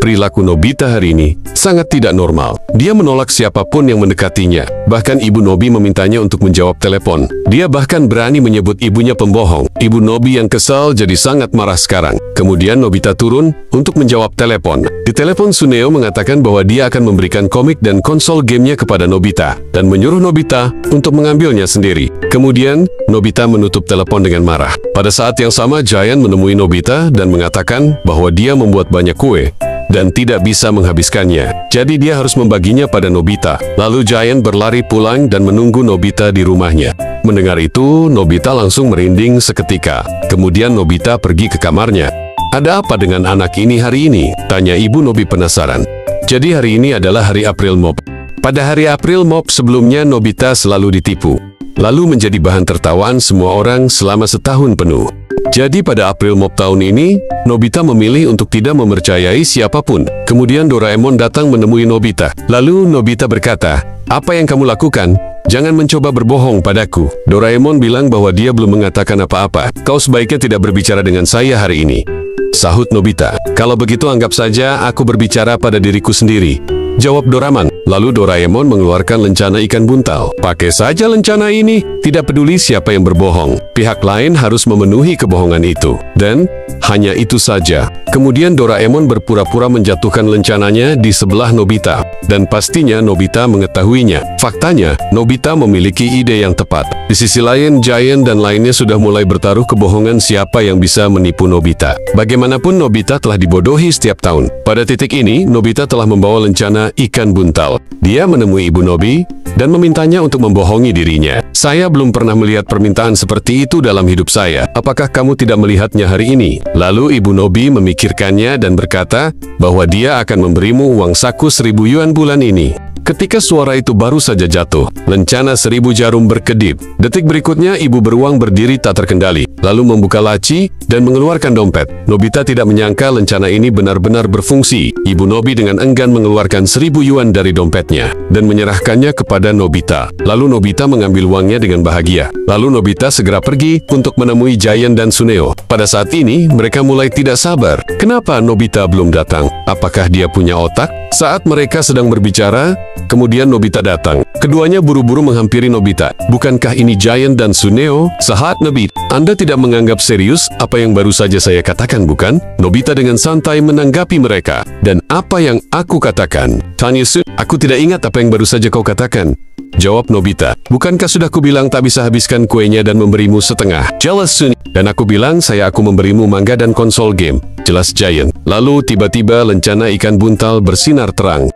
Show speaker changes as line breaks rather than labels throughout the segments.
Perilaku Nobita hari ini sangat tidak normal. Dia menolak siapapun yang mendekatinya. Bahkan Ibu Nobi memintanya untuk menjawab telepon. Dia bahkan berani menyebut ibunya pembohong. Ibu Nobi yang kesal jadi sangat marah sekarang. Kemudian Nobita turun untuk menjawab telepon. Di telepon Suneo mengatakan bahwa dia akan memberikan komik dan konsol gamenya kepada Nobita dan menyuruh Nobita untuk mengambilnya sendiri. Kemudian Nobita menutup telepon dengan marah. Pada saat yang sama Giant menemui Nobita dan mengatakan bahwa dia membuat banyak kue dan tidak bisa menghabiskannya. Jadi dia harus membaginya pada Nobita. Lalu Giant berlari pulang dan menunggu Nobita di rumahnya. Mendengar itu, Nobita langsung merinding seketika. Kemudian Nobita pergi ke kamarnya. "Ada apa dengan anak ini hari ini?" tanya Ibu Nobi penasaran. Jadi hari ini adalah hari April Mop. Pada hari April Mop sebelumnya Nobita selalu ditipu, lalu menjadi bahan tertawaan semua orang selama setahun penuh. Jadi pada April Mop tahun ini, Nobita memilih untuk tidak mempercayai siapapun. Kemudian Doraemon datang menemui Nobita. Lalu Nobita berkata, "Apa yang kamu lakukan? Jangan mencoba berbohong padaku." Doraemon bilang bahwa dia belum mengatakan apa-apa. "Kau sebaiknya tidak berbicara dengan saya hari ini," sahut Nobita. "Kalau begitu anggap saja aku berbicara pada diriku sendiri," jawab Doraemon. Lalu Doraemon mengeluarkan lencana ikan buntal. "Pakai saja lencana ini, tidak peduli siapa yang berbohong. Pihak lain harus memenuhi kebohongan itu." Dan hanya itu saja. Kemudian Doraemon berpura-pura menjatuhkan lencananya di sebelah Nobita. Dan pastinya Nobita mengetahuinya. Faktanya, Nobita memiliki ide yang tepat. Di sisi lain, Giant dan lainnya sudah mulai bertaruh kebohongan siapa yang bisa menipu Nobita. Bagaimanapun Nobita telah dibodohi setiap tahun. Pada titik ini, Nobita telah membawa lencana ikan buntal. Dia menemui Ibu Nobi dan memintanya untuk membohongi dirinya. "Saya belum pernah melihat permintaan seperti itu dalam hidup saya. Apakah kamu tidak melihatnya hari ini?" Lalu Ibu Nobi memikirkannya dan berkata bahwa dia akan memberimu uang saku 1.000 yuan bulan ini. Ketika suara itu baru saja jatuh, lencana 1.000 jarum berkedip. Detik berikutnya, ibu beruang berdiri tak terkendali, lalu membuka laci dan mengeluarkan dompet. Nobita tidak menyangka lencana ini benar-benar berfungsi. Ibu Nobi dengan enggan mengeluarkan 1.000 yuan dari dompetnya dan menyerahkannya kepada Nobita. Lalu Nobita mengambil uangnya dengan bahagia. Lalu Nobita segera pergi untuk menemui Giant dan Suneo. Pada saat ini, mereka mulai tidak sabar. Kenapa Nobita belum datang? Apakah dia punya otak? Saat mereka sedang berbicara, kemudian Nobita datang. Keduanya buru-buru menghampiri Nobita. "Bukankah ini Giant dan Suneo?" "Sahat Nobita, Anda tidak menganggap serius apa yang baru saja saya katakan, bukan?" Nobita dengan santai menanggapi mereka. "Dan apa yang aku katakan?" tanya Sun. "Aku tidak ingat apa yang baru saja kau katakan," jawab Nobita. "Bukankah sudah kubilang tak bisa habiskan kuenya dan memberimu setengah?" Jelas Sun. "Dan aku bilang aku memberimu manga dan konsol game," jelas Giant. Lalu tiba-tiba lencana ikan buntal bersinar terang.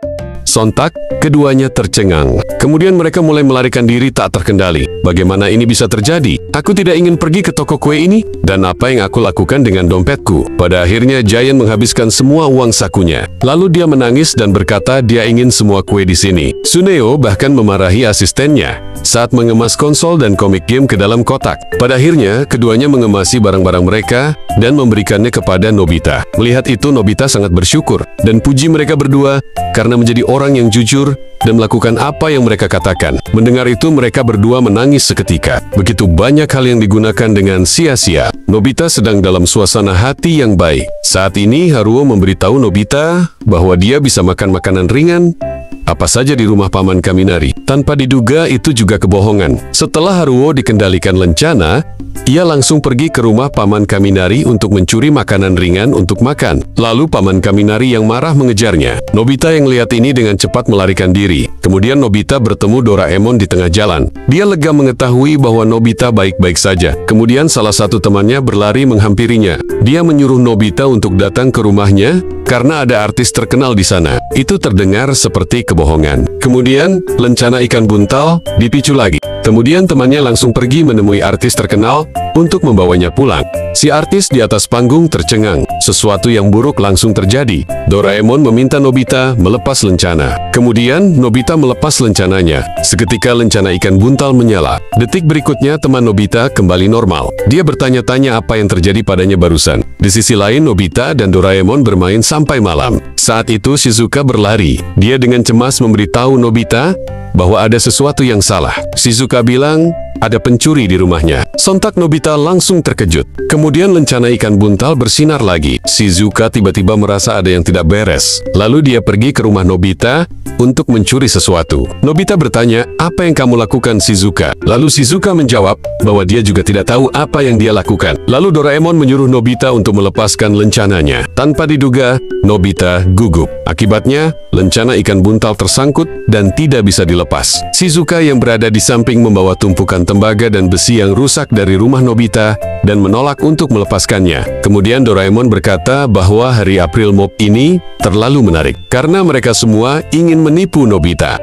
Sontak, keduanya tercengang. Kemudian mereka mulai melarikan diri tak terkendali. "Bagaimana ini bisa terjadi? Aku tidak ingin pergi ke toko kue ini. Dan apa yang aku lakukan dengan dompetku?" Pada akhirnya Giant menghabiskan semua uang sakunya. Lalu dia menangis dan berkata dia ingin semua kue di sini. Suneo bahkan memarahi asistennya saat mengemas konsol dan komik game ke dalam kotak. Pada akhirnya, keduanya mengemasi barang-barang mereka dan memberikannya kepada Nobita. Melihat itu, Nobita sangat bersyukur dan puji mereka berdua karena menjadi orang yang jujur dan melakukan apa yang mereka katakan. Mendengar itu, mereka berdua menangis seketika. Begitu banyak hal yang digunakan dengan sia-sia. Nobita sedang dalam suasana hati yang baik. Saat ini, Haruo memberitahu Nobita bahwa dia bisa makan makanan ringan apa saja di rumah Paman Kaminari. Tanpa diduga, itu juga kebohongan. Setelah Haruo dikendalikan lencana, ia langsung pergi ke rumah Paman Kaminari untuk mencuri makanan ringan untuk makan. Lalu Paman Kaminari yang marah mengejarnya. Nobita yang lihat ini dengan cepat melarikan diri. Kemudian Nobita bertemu Doraemon di tengah jalan. Dia lega mengetahui bahwa Nobita baik-baik saja. Kemudian salah satu temannya berlari menghampirinya. Dia menyuruh Nobita untuk datang ke rumahnya karena ada artis terkenal di sana. Itu terdengar seperti kebohongan. Kemudian, lencana ikan buntal dipicu lagi. Kemudian temannya langsung pergi menemui artis terkenal untuk membawanya pulang. Si artis di atas panggung tercengang. Sesuatu yang buruk langsung terjadi. Doraemon meminta Nobita melepas lencana. Kemudian, Nobita melepas lencananya. Seketika lencana ikan buntal menyala. Detik berikutnya, teman Nobita kembali normal. Dia bertanya-tanya apa yang terjadi padanya barusan. Di sisi lain, Nobita dan Doraemon bermain sampai malam. Saat itu, Shizuka berlari. Dia dengan cemas memberitahu Nobita bahwa ada sesuatu yang salah. Shizuka bilang ada pencuri di rumahnya. Sontak Nobita Nobita langsung terkejut. Kemudian lencana ikan buntal bersinar lagi. Shizuka tiba-tiba merasa ada yang tidak beres. Lalu dia pergi ke rumah Nobita untuk mencuri sesuatu. Nobita bertanya, "Apa yang kamu lakukan, Shizuka?" Lalu Shizuka menjawab bahwa dia juga tidak tahu apa yang dia lakukan. Lalu Doraemon menyuruh Nobita untuk melepaskan lencananya. Tanpa diduga, Nobita gugup. Akibatnya, lencana ikan buntal tersangkut dan tidak bisa dilepas. Shizuka yang berada di samping membawa tumpukan tembaga dan besi yang rusak dari rumah Nobita dan menolak untuk melepaskannya. Kemudian Doraemon berkata bahwa hari April Mop ini terlalu menarik karena mereka semua ingin menipu Nobita.